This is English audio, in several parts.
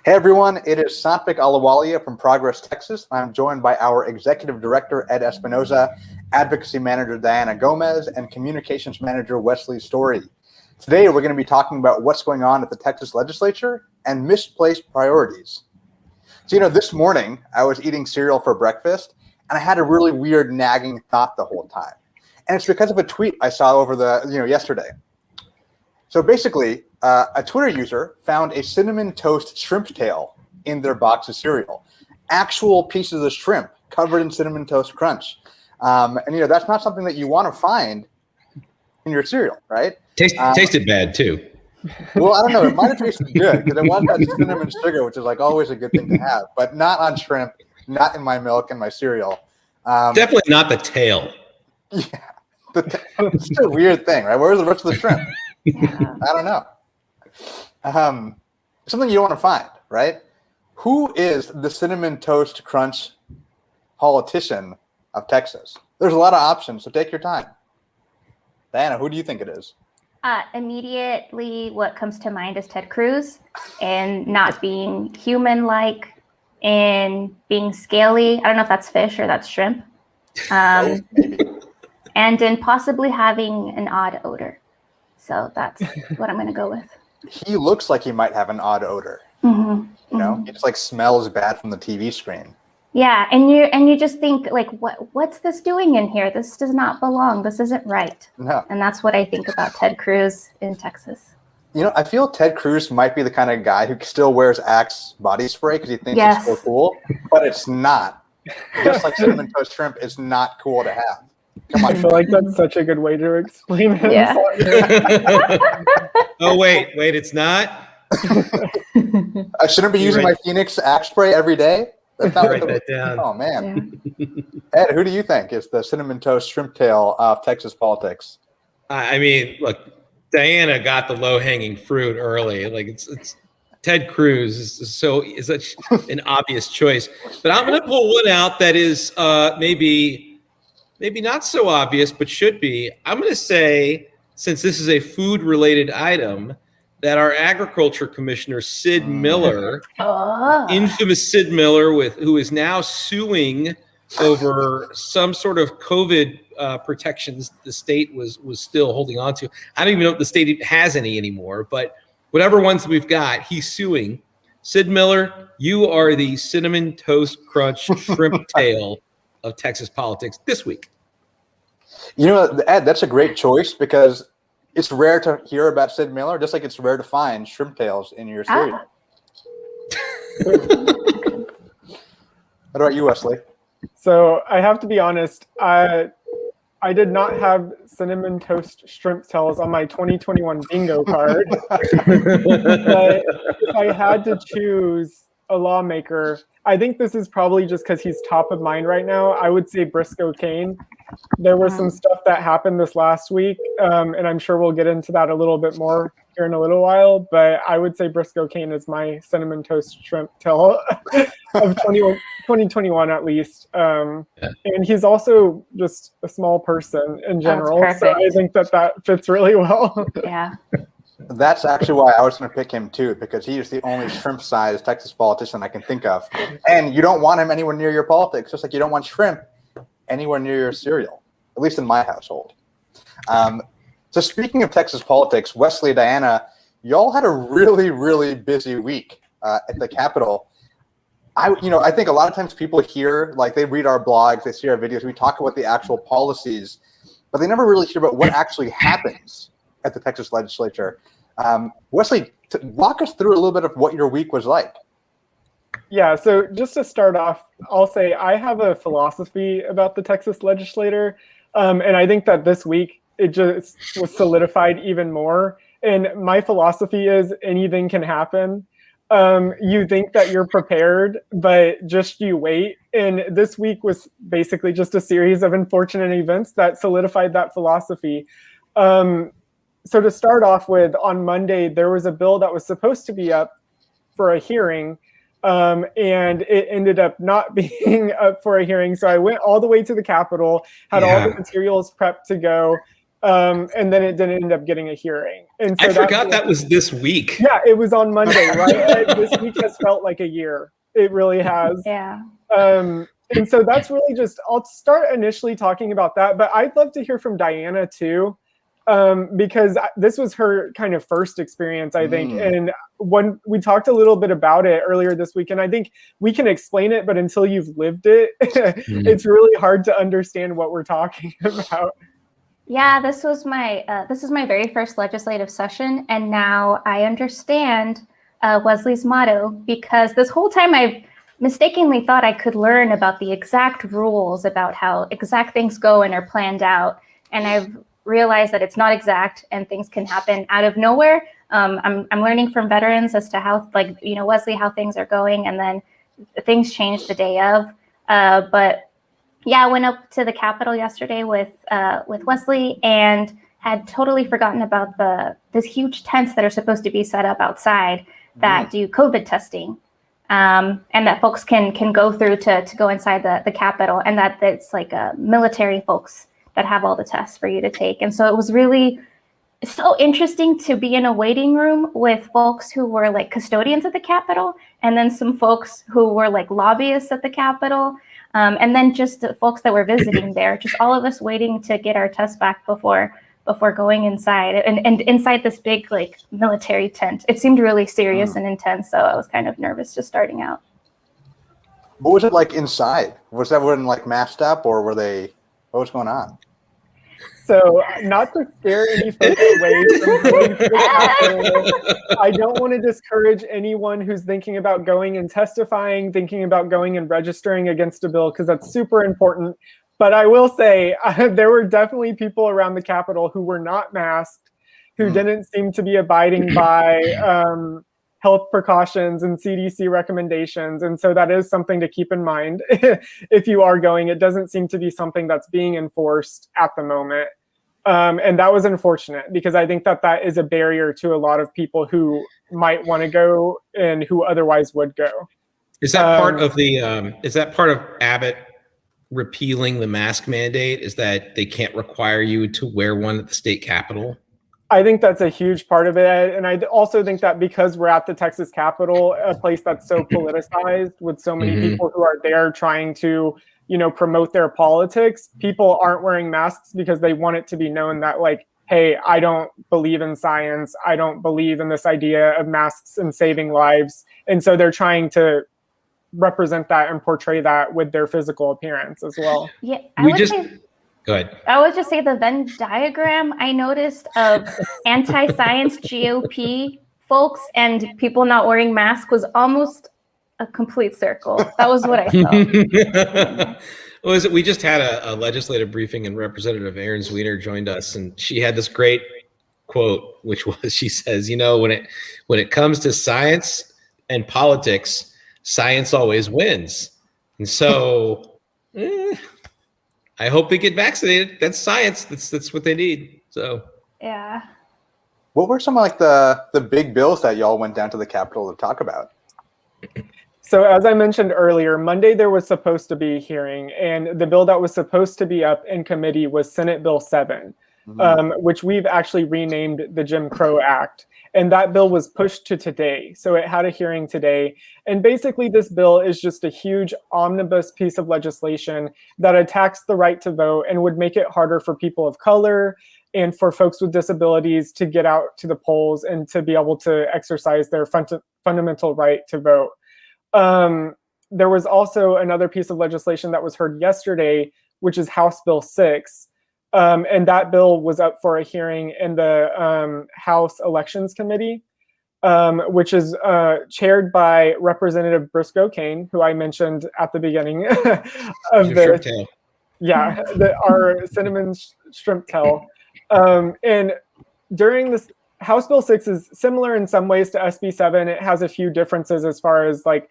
Hey everyone, it is Sanfik Alawalia from Progress, Texas. I'm joined by our Executive Director, Ed Espinoza, Advocacy Manager, Dianna Gomez, and Communications Manager, Wesley Story. Today, we're going to be talking about what's going on at the Texas Legislature and misplaced priorities. So, this morning, I was eating cereal for breakfast, and I had a really weird nagging thought the whole time. And it's because of a tweet I saw over yesterday. So basically, a Twitter user found a cinnamon toast shrimp tail in their box of cereal. Actual pieces of shrimp covered in cinnamon toast crunch. And that's not something that you want to find in your cereal, right? Tasted bad too. Well, I don't know. It might have tasted good because it was that cinnamon sugar, which is like always a good thing to have, but not on shrimp, not in my milk and my cereal. Definitely not the tail. Yeah, it's a weird thing, right? Where's the rest of the shrimp? I don't know. Something you don't want to find, right? Who is the cinnamon toast crunch politician of Texas? There's a lot of options, so take your time. Dianna, who do you think it is? Immediately, what comes to mind is Ted Cruz, and not being human-like and being scaly. I don't know if that's fish or that's shrimp. And then possibly having an odd odor. So that's what I'm going to go with. He looks like he might have an odd odor. Mm-hmm. He just like smells bad from the TV screen. Yeah, and you just think like, what's this doing in here? This does not belong. This isn't right. No. And that's what I think about Ted Cruz in Texas. I feel Ted Cruz might be the kind of guy who still wears Axe body spray because he thinks it's so cool, but it's not. Just like cinnamon toast shrimp, it's not cool to have. Come on. I feel like that's such a good way to explain it. Yeah. Oh, wait, it's not? I shouldn't be using my Phoenix Axe spray every day? That's not Write that down. Oh, man. Yeah. Ed, who do you think is the cinnamon toast shrimp tail of Texas politics? I mean, look, Dianna got the low-hanging fruit early. Like it's Ted Cruz is such an obvious choice. But I'm going to pull one out that is maybe not so obvious, but should be. I'm going to say, since this is a food-related item, that our agriculture commissioner, Sid Miller, infamous Sid Miller, who is now suing over some sort of COVID protections the state was still holding on to. I don't even know if the state has any anymore, but whatever ones we've got, he's suing. Sid Miller, you are the cinnamon toast crunch shrimp tail of Texas politics this week. Ed, that's a great choice because it's rare to hear about Sid Miller, just like it's rare to find shrimp tails in your cereal. What about you, Wesley? So I have to be honest, I did not have cinnamon toast shrimp tails on my 2021 bingo card. But if I had to choose a lawmaker, I think this is probably just because he's top of mind right now. I would say Briscoe Cain. There was some stuff that happened this last week, and I'm sure we'll get into that a little bit more here in a little while, but I would say Briscoe Cain is my cinnamon toast shrimp tail of 2021 at least. And he's also just a small person in general, so I think that fits really well. Yeah. That's actually why I was going to pick him too, because he is the only shrimp-sized Texas politician I can think of. And you don't want him anywhere near your politics, just like you don't want shrimp anywhere near your cereal, at least in my household. So speaking of Texas politics, Wesley, Dianna, y'all had a really, really busy week at the Capitol. I think a lot of times people hear, like they read our blogs, they see our videos, we talk about the actual policies, but they never really hear about what actually happens at the Texas Legislature. Wesley, walk us through a little bit of what your week was like. Yeah, so just to start off, I'll say I have a philosophy about the Texas Legislature, and I think that this week it just was solidified even more. And my philosophy is anything can happen. You think that you're prepared, but just you wait. And this week was basically just a series of unfortunate events that solidified that philosophy. So to start off with, on Monday, there was a bill that was supposed to be up for a hearing, and it ended up not being up for a hearing. So I went all the way to the Capitol, had all the materials prepped to go, And then it didn't end up getting a hearing. And so I forgot that was this week. Yeah, it was on Monday, right? This week has felt like a year. It really has. Yeah. And so that's really just, I'll start initially talking about that, but I'd love to hear from Dianna too, because this was her kind of first experience, I think. And when we talked a little bit about it earlier this week, and I think we can explain it, but until you've lived it, it's really hard to understand what we're talking about. Yeah, this was my very first legislative session, and now I understand Wesley's motto, because this whole time I've mistakenly thought I could learn about the exact rules about how exact things go and are planned out, and I've realized that it's not exact and things can happen out of nowhere. I'm learning from veterans as to how, like, Wesley, how things are going, and then things change the day of. But yeah, I went up to the Capitol yesterday with Wesley and had totally forgotten about this huge tents that are supposed to be set up outside that do COVID testing, and that folks can go through to go inside the Capitol, and that it's like military folks that have all the tests for you to take. And so it was really so interesting to be in a waiting room with folks who were like custodians at the Capitol, and then some folks who were like lobbyists at the Capitol, and then just the folks that were visiting there, just all of us waiting to get our tests back before going inside, and inside this big like military tent. It seemed really serious and intense, so I was kind of nervous just starting out. What was it like inside? Was everyone like masked up, or what was going on? So, not to scare any folks away from going to the Capitol, I don't want to discourage anyone who's thinking about going and testifying, thinking about going and registering against a bill, because that's super important. But I will say there were definitely people around the Capitol who were not masked, who didn't seem to be abiding by health precautions and CDC recommendations. And so that is something to keep in mind if you are going. It doesn't seem to be something that's being enforced at the moment. And that was unfortunate, because I think that is a barrier to a lot of people who might want to go and who otherwise would go. Is that part of Abbott repealing the mask mandate? Is that they can't require you to wear one at the state Capitol? I think that's a huge part of it. And I also think that because we're at the Texas Capitol, a place that's so politicized with so many people who are there trying to, promote their politics, people aren't wearing masks because they want it to be known that, like, hey, I don't believe in science. I don't believe in this idea of masks and saving lives. And so they're trying to represent that and portray that with their physical appearance as well. Yeah, Go ahead. I would just say the Venn diagram I noticed of anti-science GOP folks and people not wearing masks was almost a complete circle. That was what I felt. We just had a legislative briefing, and Representative Erin Zwiener joined us, and she had this great quote, which was, she says, when it comes to science and politics, science always wins. And so I hope they get vaccinated. That's science. That's what they need. So yeah. What were some of like the big bills that y'all went down to the Capitol to talk about? So as I mentioned earlier, Monday there was supposed to be a hearing, and the bill that was supposed to be up in committee was Senate Bill 7, which we've actually renamed the Jim Crow Act. And that bill was pushed to today. So it had a hearing today. And basically this bill is just a huge omnibus piece of legislation that attacks the right to vote and would make it harder for people of color and for folks with disabilities to get out to the polls and to be able to exercise their fundamental right to vote. There was also another piece of legislation that was heard yesterday, which is House Bill 6. And that bill was up for a hearing in the House Elections Committee, which is chaired by Representative Briscoe Cain, who I mentioned at the beginning of this. Yeah, our cinnamon shrimp tail. And during this, House Bill 6 is similar in some ways to SB 7. It has a few differences as far as like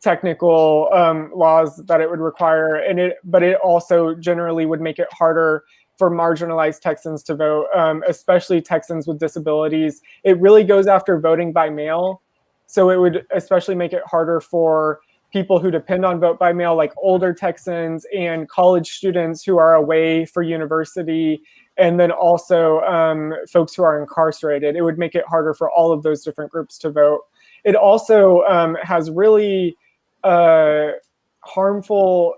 technical laws that it would require, but it also generally would make it harder for marginalized Texans to vote, especially Texans with disabilities. It really goes after voting by mail. So it would especially make it harder for people who depend on vote by mail, like older Texans and college students who are away for university and then also folks who are incarcerated. It would make it harder for all of those different groups to vote. It also has really harmful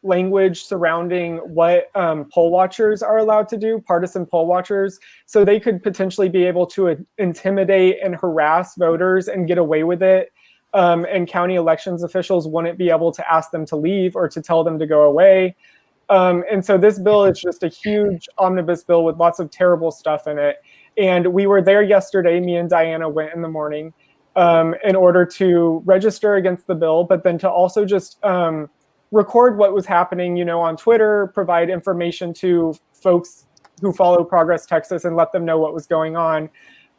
language surrounding what poll watchers are allowed to do, partisan poll watchers. So they could potentially be able to intimidate and harass voters and get away with it. And county elections officials wouldn't be able to ask them to leave or to tell them to go away. And so this bill is just a huge omnibus bill with lots of terrible stuff in it. And we were there yesterday, me and Dianna went in the morning in order to register against the bill, but then to also just record what was happening, on Twitter, provide information to folks who follow Progress Texas and let them know what was going on.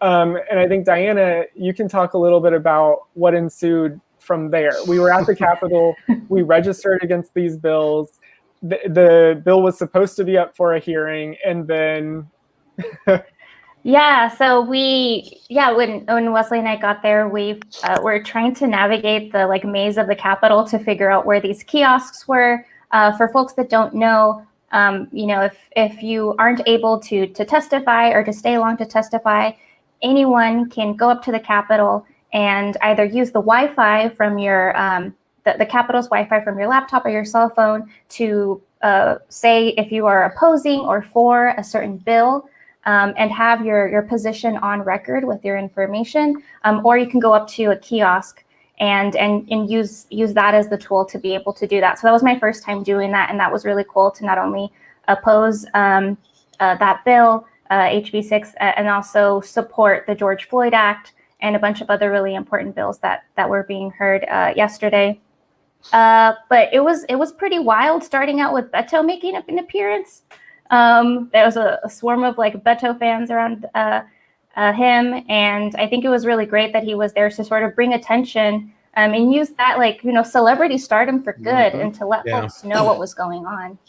And I think, Dianna, you can talk a little bit about what ensued from there. We were at the Capitol. We registered against these bills. The bill was supposed to be up for a hearing, and then... Yeah, so when Wesley and I got there, we were trying to navigate the maze of the Capitol to figure out where these kiosks were. For folks that don't know, if you aren't able to testify or to stay long to testify, anyone can go up to the Capitol and either use the Wi-Fi from your the Capitol's Wi-Fi from your laptop or your cell phone to say if you are opposing or for a certain bill. And have your position on record with your information, or you can go up to a kiosk and use that as the tool to be able to do that. So that was my first time doing that, and that was really cool to not only oppose that bill, HB 6, and also support the George Floyd Act and a bunch of other really important bills that were being heard yesterday. But it was pretty wild, starting out with Beto making an appearance. There was a swarm of Beto fans around him, and I think it was really great that he was there to sort of bring attention and use that celebrity stardom for good and to let folks know what was going on.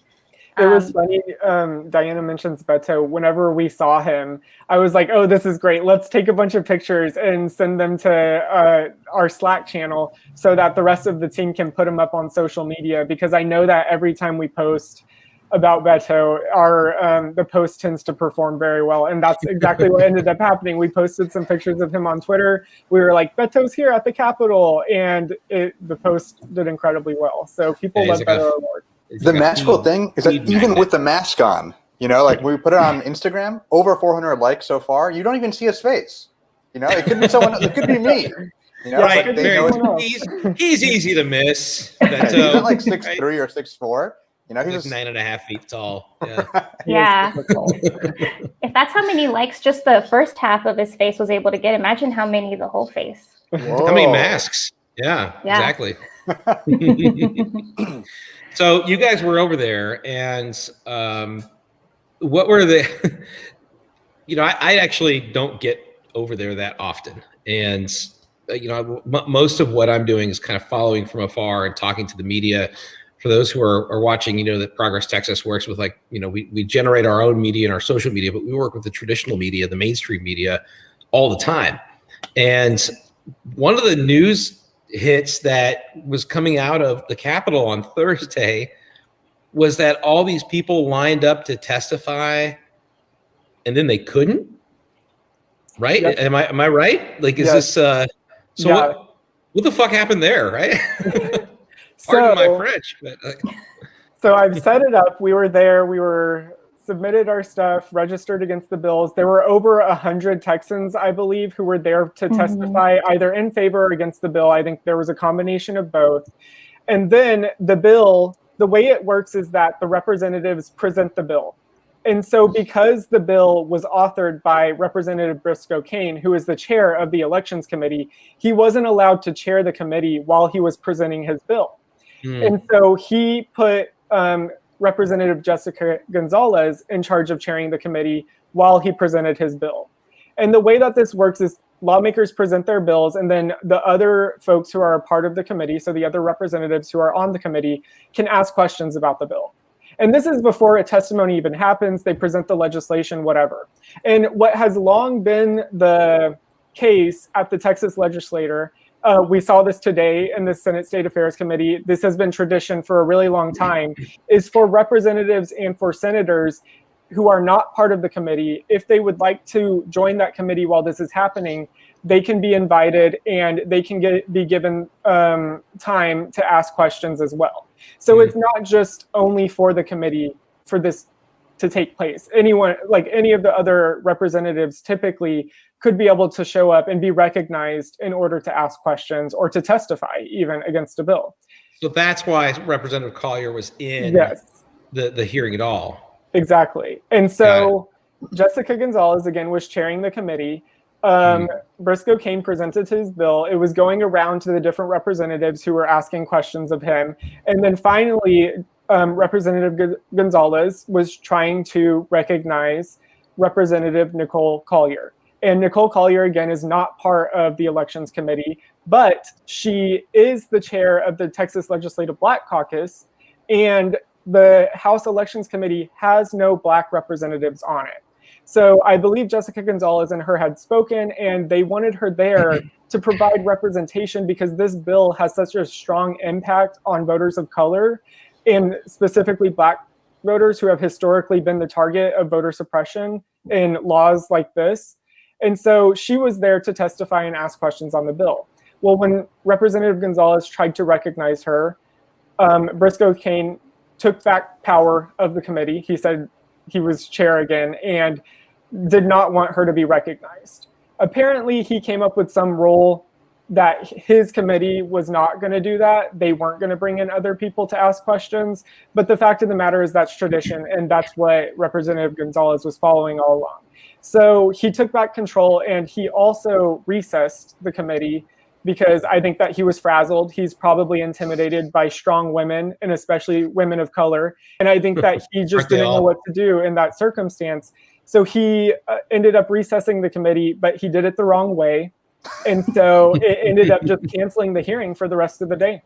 It was funny. Dianna mentions Beto. Whenever we saw him, I was like, "Oh, this is great! Let's take a bunch of pictures and send them to our Slack channel so that the rest of the team can put them up on social media." Because I know that every time we post about Beto, the post tends to perform very well, and that's exactly what ended up happening. We posted some pictures of him on Twitter. We were like, "Beto's here at the Capitol," and the post did incredibly well. So people love Beto a lot. The magical thing is that even with the mask on, when we put it on Instagram, over 400 likes so far. You don't even see his face. It could be someone. It could be me. Right? He's easy to miss. He's not 6'3" or 6'4". He's 9.5 feet tall. Yeah. Yeah. If that's how many likes just the first half of his face was able to get, imagine how many the whole face. Whoa. How many masks? Yeah. Exactly. So you guys were over there, and what were the? I actually don't get over there that often, and most of what I'm doing is kind of following from afar and talking to the media. For those who are watching, that Progress Texas works with we generate our own media and our social media, but we work with the traditional media, the mainstream media, all the time. And one of the news hits that was coming out of the Capitol on Thursday was that all these people lined up to testify, and then they couldn't. Right? Yep. Am I right? Is this? What the fuck happened there? Right? Pardon my French, but so I've set it up. We were there. We were submitted our stuff, registered against the bills. There were over 100 Texans, I believe, who were there to testify either in favor or against the bill. I think there was a combination of both. And then the bill, the way it works is that the representatives present the bill. And so because the bill was authored by Representative Briscoe Cain, who is the chair of the Elections Committee, he wasn't allowed to chair the committee while he was presenting his bill. And so he put Representative Jessica Gonzalez in charge of chairing the committee while he presented his bill. And the way that this works is lawmakers present their bills, and then the other folks who are a part of the committee, so the other representatives who are on the committee, can ask questions about the bill. And this is before a testimony even happens. They present the legislation, whatever. And what has long been the case at the Texas Legislature, we saw this today in the Senate State Affairs Committee, this has been tradition for a really long time, is for representatives and for senators who are not part of the committee, if they would like to join that committee while this is happening, they can be invited and they can be given time to ask questions as well. So it's not just only for the committee for this to take place. Anyone, like any of the other representatives, typically could be able to show up and be recognized in order to ask questions or to testify even against a bill. So that's why Representative Collier was in the hearing at all. Exactly. And so Jessica Gonzalez, again, was chairing the committee. Briscoe Cain presented his bill. It was going around to the different representatives who were asking questions of him. And then finally, Representative Gonzalez was trying to recognize Representative Nicole Collier. And Nicole Collier, again, is not part of the Elections Committee, but she is the chair of the Texas Legislative Black Caucus, and the House Elections Committee has no Black representatives on it. So I believe Jessica Gonzalez and her had spoken, and they wanted her there to provide representation because this bill has such a strong impact on voters of color, and specifically Black voters who have historically been the target of voter suppression in laws like this. And so she was there to testify and ask questions on the bill. Well, when Representative Gonzalez tried to recognize her, Briscoe Cain took back power of the committee. He said he was chair again and did not want her to be recognized. Apparently, he came up with some rule that his committee was not going to do that. They weren't going to bring in other people to ask questions. But the fact of the matter is that's tradition, and that's what Representative Gonzalez was following all along. So he took back control, and he also recessed the committee because I think that he was frazzled. He's probably intimidated by strong women, and especially women of color. And I think that he just didn't know what to do in that circumstance. So he ended up recessing the committee, but he did it the wrong way. And so it ended up just canceling the hearing for the rest of the day.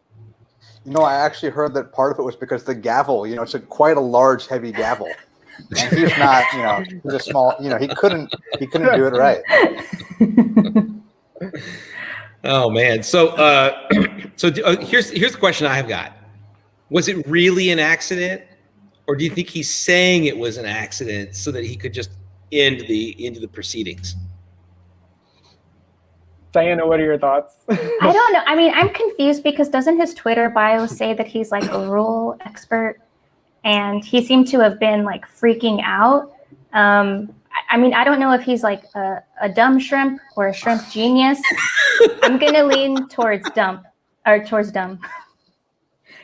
You know, I actually heard that part of it was because the gavel, you know, it's quite a large, heavy gavel. And he's not, you know, he's a small, you know, he couldn't do it right. Oh man. So here's the question I have got. Was it really an accident, or do you think he's saying it was an accident so that he could just end the proceedings? Dianna, what are your thoughts? I don't know. I mean, I'm confused because doesn't his Twitter bio say that he's like a rule expert? And he seemed to have been like freaking out. I mean, I don't know if he's like a dumb shrimp or a shrimp genius. I'm going to lean towards dumb.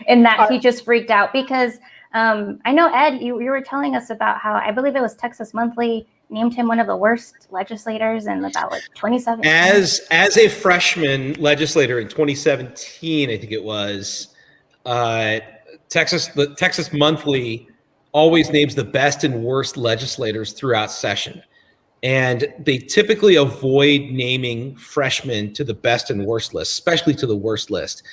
In that he just freaked out because I know, Ed, you were telling us about how I believe it was Texas Monthly named him one of the worst legislators in about like 2017. As a freshman legislator in 2017, I think it was, the Texas Monthly always names the best and worst legislators throughout session. And they typically avoid naming freshmen to the best and worst list, especially to the worst list.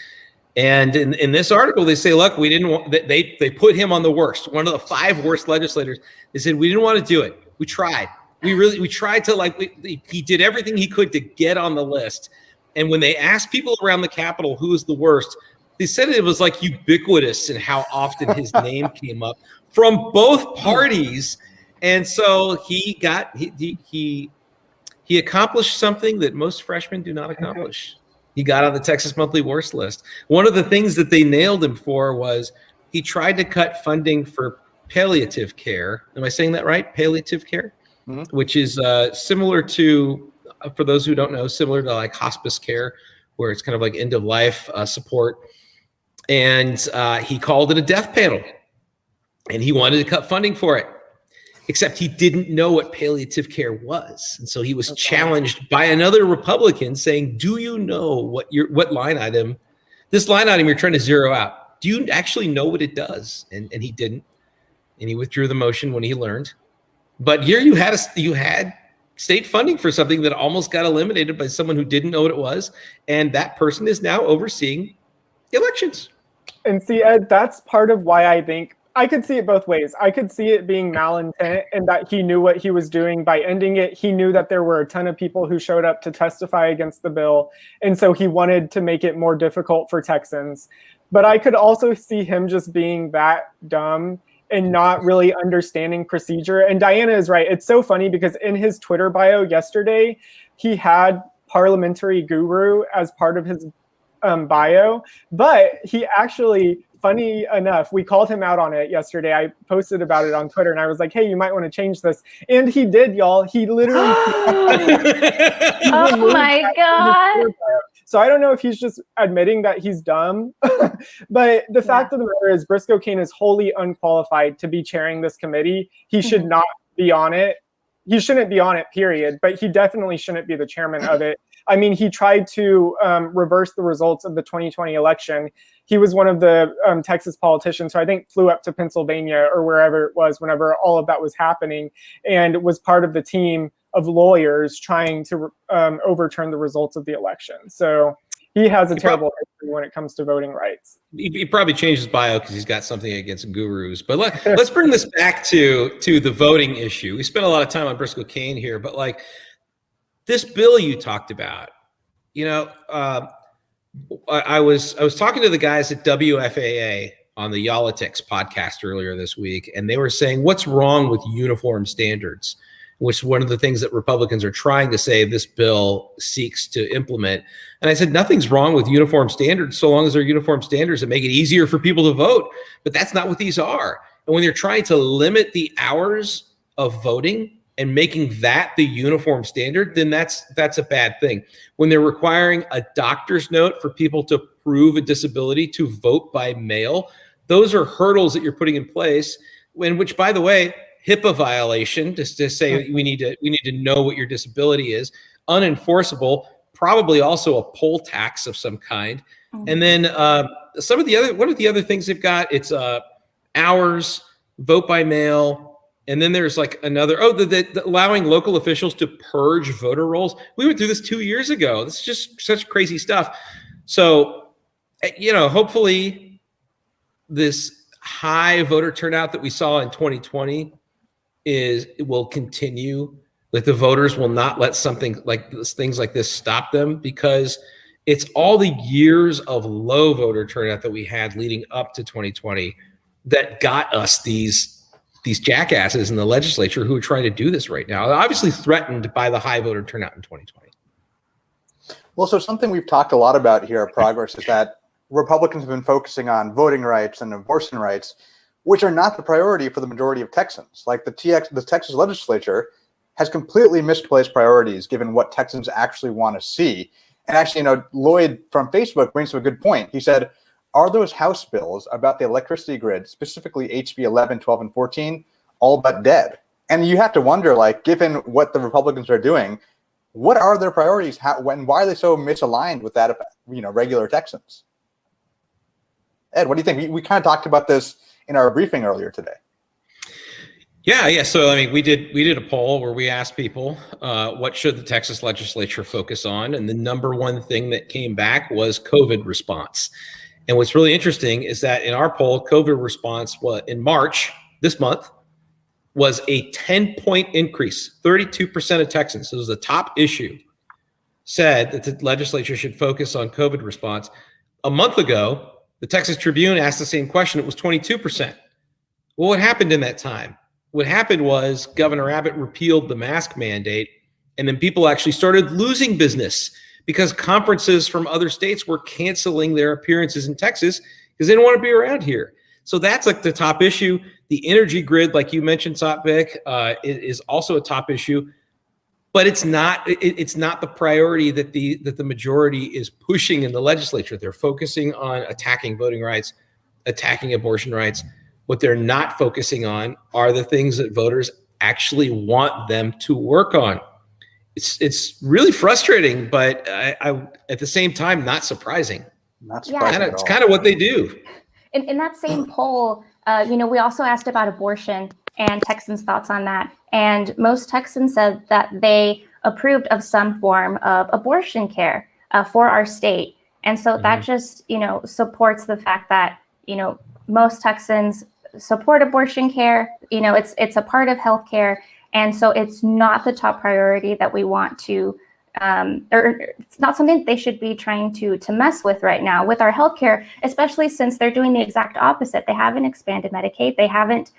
And in this article, they say, look, we didn't want, they put him on the worst, one of the 5 worst legislators. They said, we didn't want to do it. We tried. We tried to he did everything he could to get on the list. And when they asked people around the Capitol who was the worst, they said it was like ubiquitous in how often his name came up from both parties. And so he accomplished something that most freshmen do not accomplish. He got on the Texas Monthly worst list. One of the things that they nailed him for was he tried to cut funding for palliative care. Am I saying that right? Palliative care, which is similar to, for those who don't know, similar to like hospice care, where it's kind of like end of life support. And he called it a death panel, and he wanted to cut funding for it. Except he didn't know what palliative care was. And so he was challenged by another Republican saying, do you know what line item, this line item you're trying to zero out, do you actually know what it does? And he didn't. And he withdrew the motion when he learned. But here you had state funding for something that almost got eliminated by someone who didn't know what it was. And that person is now overseeing elections. And see, Ed, that's part of why I think I could see it both ways. I could see it being malintent and that he knew what he was doing by ending it. He knew that there were a ton of people who showed up to testify against the bill. And so he wanted to make it more difficult for Texans. But I could also see him just being that dumb and not really understanding procedure. And Dianna is right. It's so funny because in his Twitter bio yesterday, he had parliamentary guru as part of his bio, but he actually, funny enough, we called him out on it yesterday. I posted about it on Twitter and I was like, hey, you might want to change this. And he did, y'all. He literally Oh my God. So I don't know if he's just admitting that he's dumb, but the fact of the matter is Briscoe Cain is wholly unqualified to be chairing this committee. He should not be on it. He shouldn't be on it, period, but he definitely shouldn't be the chairman of it. I mean, he tried to reverse the results of the 2020 election. He was one of the Texas politicians who I think flew up to Pennsylvania or wherever it was whenever all of that was happening, and was part of the team of lawyers trying to overturn the results of the election. So he has a terrible history when it comes to voting rights. He probably changed his bio because he's got something against gurus. But let's bring this back to the voting issue. We spent a lot of time on Briscoe Cain here, but like this bill you talked about, you know, I was talking to the guys at WFAA on the Yolitics podcast earlier this week, and they were saying, what's wrong with uniform standards? Which is one of the things that Republicans are trying to say this bill seeks to implement. And I said, nothing's wrong with uniform standards so long as they're uniform standards that make it easier for people to vote. But that's not what these are. And when they're trying to limit the hours of voting and making that the uniform standard, then that's a bad thing. When they're requiring a doctor's note for people to prove a disability to vote by mail, those are hurdles that you're putting in place, which, by the way, HIPAA violation, just to say we need to know what your disability is, unenforceable, probably also a poll tax of some kind. And then one of the other things they've got, it's hours, vote by mail, and then there's like another, the allowing local officials to purge voter rolls. We went through this 2 years ago. This is just such crazy stuff. So, you know, hopefully this high voter turnout that we saw in 2020 will continue. Like the voters will not let things like this stop them, because it's all the years of low voter turnout that we had leading up to 2020 that got us these jackasses in the legislature who are trying to do this right now. They're obviously threatened by the high voter turnout in 2020. Well, so something we've talked a lot about here at Progress is that Republicans have been focusing on voting rights and abortion rights, which are not the priority for the majority of Texans. Like the Texas Legislature has completely misplaced priorities given what Texans actually want to see. And actually, you know, Lloyd from Facebook brings up a good point. He said, are those House bills about the electricity grid, specifically HB 11, 12, and 14, all but dead? And you have to wonder, like, given what the Republicans are doing, what are their priorities? Why are they so misaligned with that of, you know, regular Texans? Ed, what do you think? We kind of talked about this in our briefing earlier today. Yeah. So, I mean, we did a poll where we asked people, what should the Texas Legislature focus on? And the number one thing that came back was COVID response. And what's really interesting is that in our poll, COVID response in March, this month, was a 10-point increase. 32% of Texans, it was the top issue, said that the legislature should focus on COVID response. A month ago, the Texas Tribune asked the same question. It was 22%. Well, what happened in that time? What happened was Governor Abbott repealed the mask mandate, and then people actually started losing business because conferences from other states were canceling their appearances in Texas because they didn't want to be around here. So that's like the top issue. The energy grid, like you mentioned, Satvic, is also a top issue, but it's not the priority that the majority is pushing in the legislature. They're focusing on attacking voting rights, attacking abortion rights. What they're not focusing on are the things that voters actually want them to work on. It's really frustrating, but I at the same time, not surprising. Not surprising. It's kind of what they do. In that same poll, we also asked about abortion and Texans' thoughts on that. And most Texans said that they approved of some form of abortion care for our state. And so that just, supports the fact that, most Texans support abortion care. It's a part of healthcare. And so it's not the top priority that we want to or it's not something they should be trying to mess with right now with our healthcare, especially since they're doing the exact opposite. They haven't expanded Medicaid. They haven't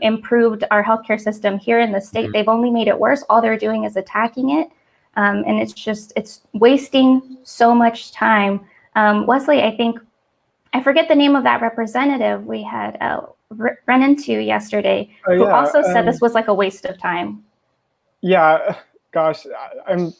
improved our healthcare system here in the state. They've only made it worse. All they're doing is attacking it. And it's wasting so much time. Wesley, I forget the name of that representative we had run into yesterday, who also said this was like a waste of time. Yeah, gosh, I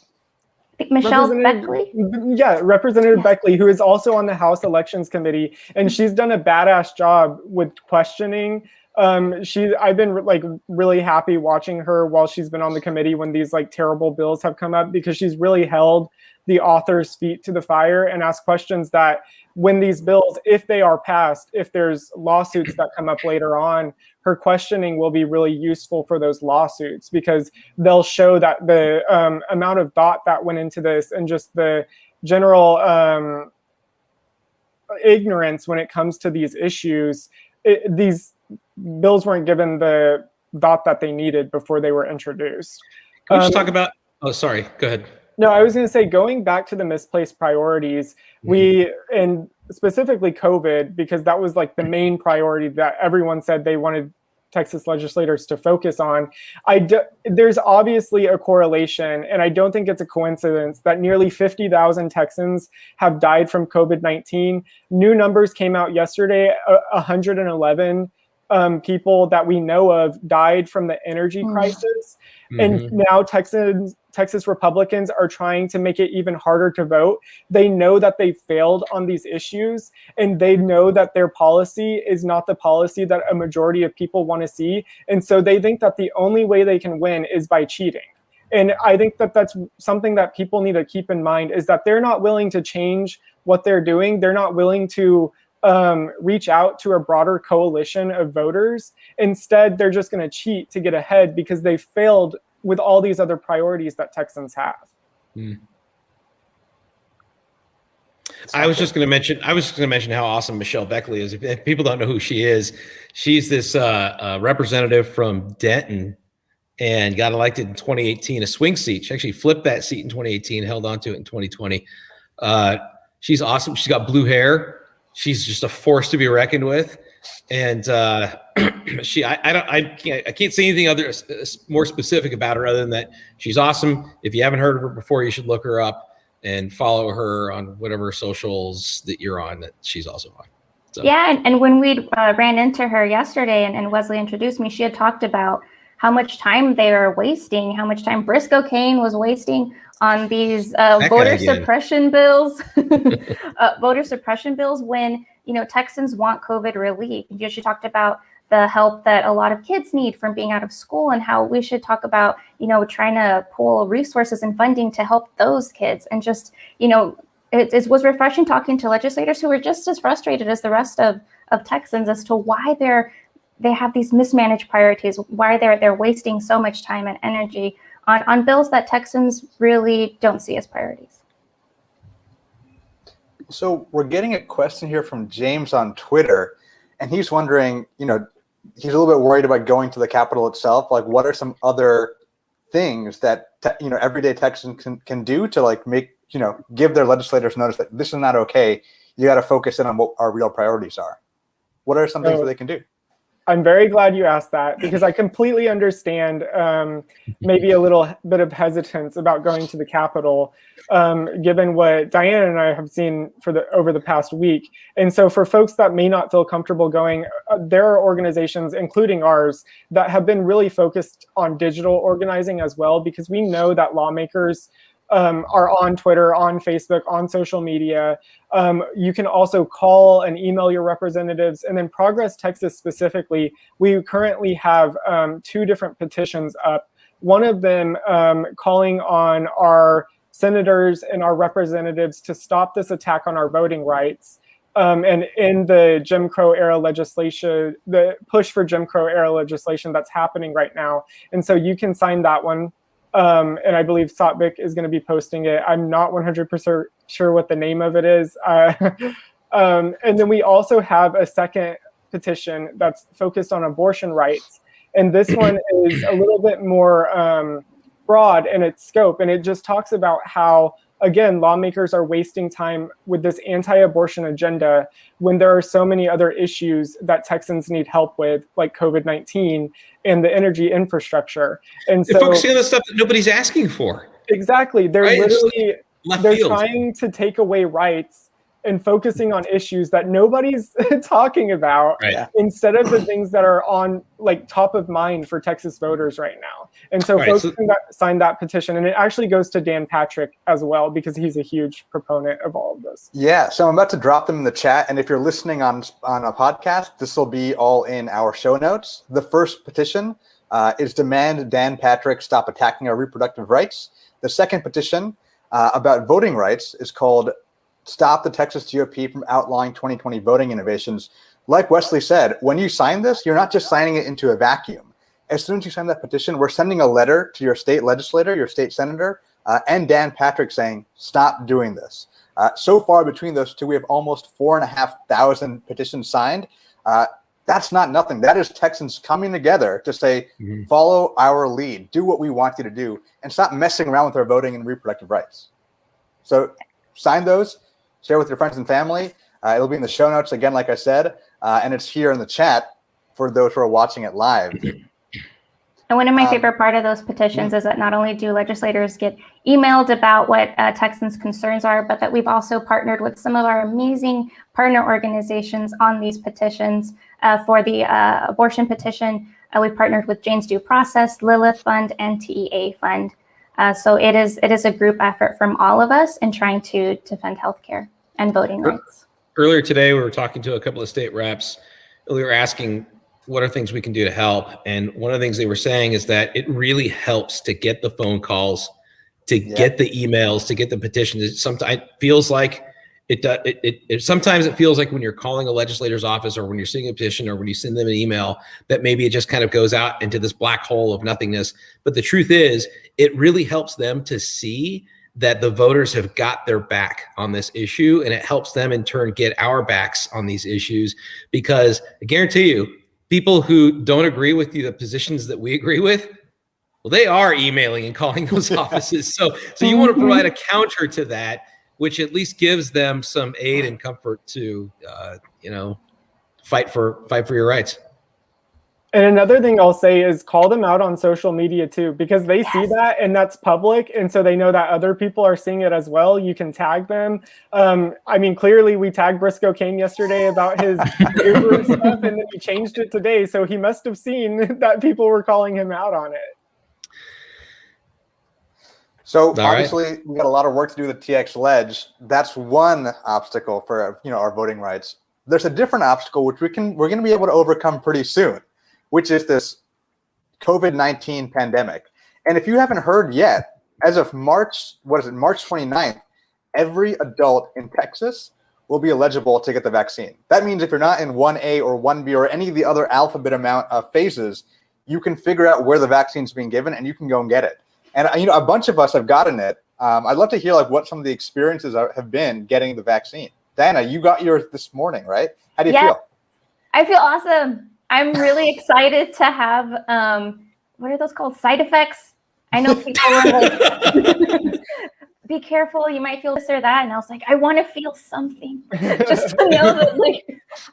think Michelle Beckley? Yeah, Representative Beckley, who is also on the House Elections Committee, and she's done a badass job with questioning. I've been like really happy watching her while she's been on the committee when these like terrible bills have come up, because she's really held the author's feet to the fire and asked questions that when these bills, if they are passed, if there's lawsuits that come up later on, her questioning will be really useful for those lawsuits, because they'll show that the amount of thought that went into this and just the general ignorance when it comes to these issues. These bills weren't given the thought that they needed before they were introduced. Can we just talk about, oh, sorry, go ahead. No, I was going to say, going back to the misplaced priorities, and specifically COVID, because that was like the main priority that everyone said they wanted Texas legislators to focus on. There's obviously a correlation, and I don't think it's a coincidence that nearly 50,000 Texans have died from COVID-19. New numbers came out yesterday, 111 people that we know of died from the energy crisis. And now Texas Republicans are trying to make it even harder to vote. They know that they failed on these issues, and they know that their policy is not the policy that a majority of people want to see. And so they think that the only way they can win is by cheating. And I think that that's something that people need to keep in mind, is that they're not willing to change what they're doing. They're not willing to reach out to a broader coalition of voters. Instead, they're just going to cheat to get ahead because they failed with all these other priorities that Texans have. I was just going to mention how awesome Michelle Beckley is. If people don't know who she is, she's this representative from Denton and got elected in 2018, a swing seat. She actually flipped that seat in 2018, held on to it in 2020. She's awesome. She's got blue hair. She's just a force to be reckoned with, and I can't say anything more specific about her other than that she's awesome. If you haven't heard of her before, you should look her up and follow her on whatever socials that you're on that she's also on. So. Yeah, and when we ran into her yesterday and Wesley introduced me, she had talked about how much time they are wasting, how much time Briscoe Kane was wasting on these voter suppression bills, voter suppression bills, when, Texans want COVID relief. She talked about the help that a lot of kids need from being out of school, and how we should talk about, trying to pull resources and funding to help those kids. And just, it was refreshing talking to legislators who were just as frustrated as the rest of Texans as to why they have these mismanaged priorities, why they're wasting so much time and energy on bills that Texans really don't see as priorities. So we're getting a question here from James on Twitter, and he's wondering, he's a little bit worried about going to the Capitol itself. Like, what are some other things that, everyday Texans can do to like make, give their legislators notice that this is not okay. You got to focus in on what our real priorities are. What are some things that they can do? I'm very glad you asked that, because I completely understand maybe a little bit of hesitance about going to the Capitol, given what Dianna and I have seen over the past week. And so for folks that may not feel comfortable going, there are organizations, including ours, that have been really focused on digital organizing as well, because we know that lawmakers are on Twitter, on Facebook, on social media. You can also call and email your representatives. And then Progress Texas specifically, we currently have 2 different petitions up. One of them calling on our senators and our representatives to stop this attack on our voting rights. And in the Jim Crow era legislation, the push for Jim Crow era legislation that's happening right now. And so you can sign that one. And I believe Sotbic is going to be posting it. I'm not 100% sure what the name of it is. And then we also have a second petition that's focused on abortion rights. And this one is a little bit more broad in its scope, and it just talks about how, again, lawmakers are wasting time with this anti-abortion agenda when there are so many other issues that Texans need help with, like COVID-19 and the energy infrastructure. And They're focusing on the stuff that nobody's asking for. Exactly. They're right? literally, they're field. trying to take away rights and focusing on issues that nobody's talking about, right. instead of the things that are on like top of mind for Texas voters right now. And so folks signed that petition, and it actually goes to Dan Patrick as well, because he's a huge proponent of all of this. Yeah, so I'm about to drop them in the chat, and if you're listening on a podcast, this will be all in our show notes. The first petition is demand Dan Patrick stop attacking our reproductive rights. The second petition about voting rights is called Stop the Texas GOP from outlawing 2020 voting innovations. Like Wesley said, when you sign this, you're not just signing it into a vacuum. As soon as you sign that petition, we're sending a letter to your state legislator, your state senator, and Dan Patrick saying, stop doing this. So far between those two, we have almost 4,500 petitions signed. That's not nothing. That is Texans coming together to say, follow our lead, do what we want you to do, and stop messing around with our voting and reproductive rights. So sign those. Share with your friends and family. It'll be in the show notes again, like I said, and it's here in the chat for those who are watching it live. And one of my favorite part of those petitions is that not only do legislators get emailed about what Texans' concerns are, but that we've also partnered with some of our amazing partner organizations on these petitions. For the abortion petition, we've partnered with Jane's Due Process, Lilith Fund, and TEA Fund. So it is a group effort from all of us in trying to defend healthcare and voting rights. Earlier today, we were talking to a couple of state reps. We were asking what are things we can do to help. And one of the things they were saying is that it really helps to get the phone calls, to get the emails, to get the petitions. It sometimes feels like sometimes it feels like when you're calling a legislator's office or when you're seeing a petition or when you send them an email that maybe it just kind of goes out into this black hole of nothingness. But the truth is, it really helps them to see that the voters have got their back on this issue, and it helps them in turn get our backs on these issues, because I guarantee you, people who don't agree with the positions that we agree with, well, they are emailing and calling those offices. So you want to provide a counter to that, which at least gives them some aid and comfort to, fight for your rights. And another thing I'll say is call them out on social media too, because they see that and that's public. And so they know that other people are seeing it as well. You can tag them. Clearly we tagged Briscoe Kane yesterday about his Uber stuff, and then he changed it today. So he must have seen that people were calling him out on it. So obviously we got a lot of work to do with the TX Ledge. That's one obstacle for our voting rights. There's a different obstacle which we're going to be able to overcome pretty soon, which is this COVID-19 pandemic. And if you haven't heard yet, as of March 29th, every adult in Texas will be eligible to get the vaccine. That means if you're not in 1A or 1B or any of the other alphabet amount of phases, you can figure out where the vaccine's being given and you can go and get it. And a bunch of us have gotten it. I'd love to hear what some of the experiences have been getting the vaccine. Dianna, you got yours this morning, right? How do you feel? I feel awesome. I'm really excited to have, what are those called? Side effects? I know people were like, be careful, you might feel this or that. And I was like, I want to feel something just to know that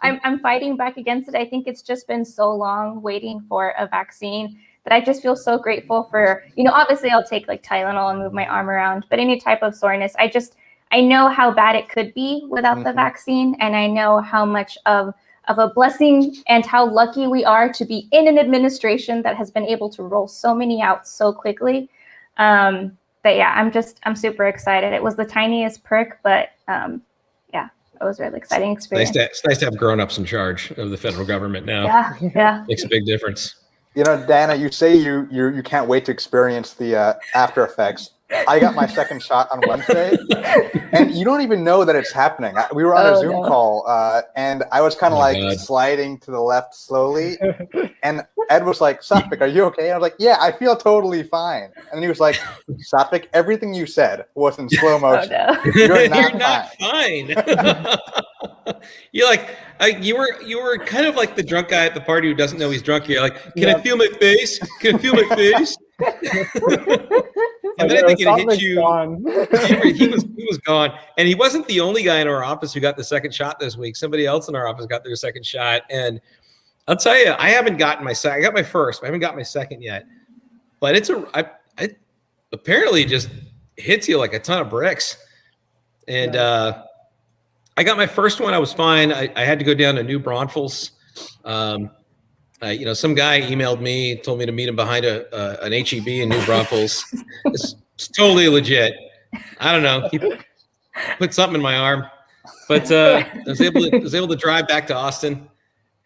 I'm fighting back against it. I think it's just been so long waiting for a vaccine that I just feel so grateful for, obviously I'll take Tylenol and move my arm around, but any type of soreness, I know how bad it could be without the vaccine. And I know how much of a blessing and how lucky we are to be in an administration that has been able to roll so many out so quickly. But yeah, I'm super excited. It was the tiniest prick, but it was a really exciting experience. It's nice to have grown-ups in charge of the federal government now. Yeah. Makes a big difference. Dianna, you say you can't wait to experience the after effects. I got my second shot on Wednesday, and you don't even know that it's happening. We were on a Zoom call, and I was kind of sliding to the left slowly, and Ed was like, Sophic, are you okay? And I was like, yeah, I feel totally fine. And he was like, Sophic, everything you said was in slow motion. You're not fine. You're like, you were kind of like the drunk guy at the party who doesn't know he's drunk. You're like, can I feel my face? Can I feel my face? And then I think it hit you. Gone. he was gone, and he wasn't the only guy in our office who got the second shot this week. Somebody else in our office got their second shot, and I'll tell you, I haven't gotten my second. I got my first, but I haven't got my second yet. But I apparently just hits you like a ton of bricks, and I got my first one. I was fine. I had to go down to New Braunfels. Some guy emailed me, told me to meet him behind an HEB in New Braunfels. It's totally legit. I don't know. He put something in my arm, but I was able to drive back to Austin,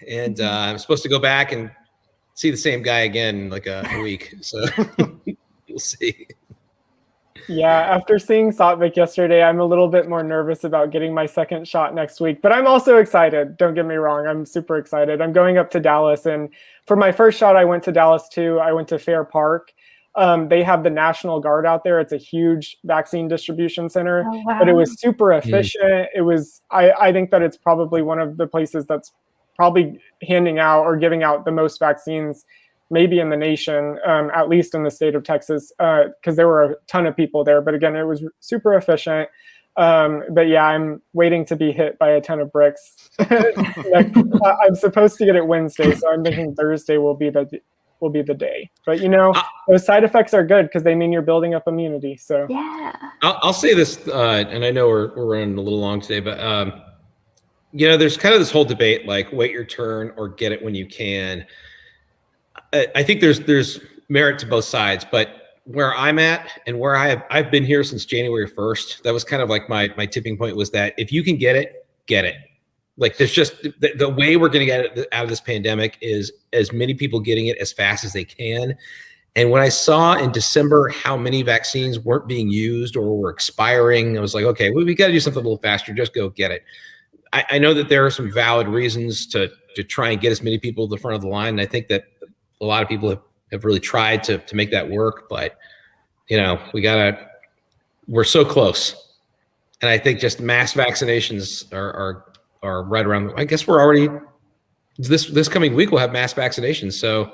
and I'm supposed to go back and see the same guy again in like a week. So we'll see. Yeah, after seeing Satvik yesterday, I'm a little bit more nervous about getting my second shot next week, but I'm also excited. Don't get me wrong. I'm super excited. I'm going up to Dallas, and for my first shot, I went to Dallas too. I went to Fair Park. They have the National Guard out there. It's a huge vaccine distribution center, but it was super efficient. It was, I think that it's probably one of the places that's probably handing out or giving out the most vaccines maybe in the nation, at least in the state of Texas, because there were a ton of people there. But again, it was super efficient. But yeah, I'm waiting to be hit by a ton of bricks. I'm supposed to get it Wednesday, so I'm thinking Thursday will be the day. But those side effects are good because they mean you're building up immunity. So yeah, I'll say this, and I know we're running a little long today, but there's kind of this whole debate like wait your turn or get it when you can. I think there's merit to both sides, but where I'm at and where I've been here since January 1st, that was kind of like my tipping point was that if you can get it, get it. Like there's just the way we're going to get it out of this pandemic is as many people getting it as fast as they can. And when I saw in December how many vaccines weren't being used or were expiring, I was like, okay, well, we got to do something a little faster. Just go get it. I know that there are some valid reasons to try and get as many people to the front of the line. And I think that a lot of people have really tried to make that work, but we're so close. And I think just mass vaccinations are right around. I guess we're already this coming week we'll have mass vaccinations. So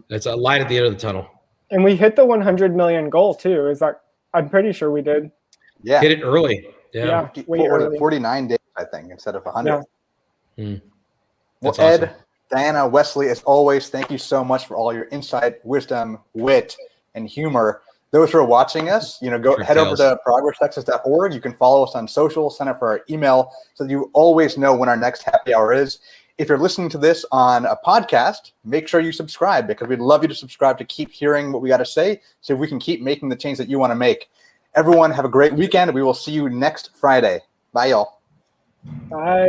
it's a light at the end of the tunnel. And we hit the 100 million goal too. I'm pretty sure we did. Yeah. Hit it early. Yeah. Way early. 49 days, I think, instead of 100. Yeah. Well, Ed, Dianna, Wesley, as always, thank you so much for all your insight, wisdom, wit, and humor. Those who are watching us, head over to progresstexas.org. You can follow us on social, sign up for our email so that you always know when our next happy hour is. If you're listening to this on a podcast, make sure you subscribe because we'd love you to subscribe to keep hearing what we got to say so we can keep making the change that you want to make. Everyone, have a great weekend. We will see you next Friday. Bye, y'all. Bye.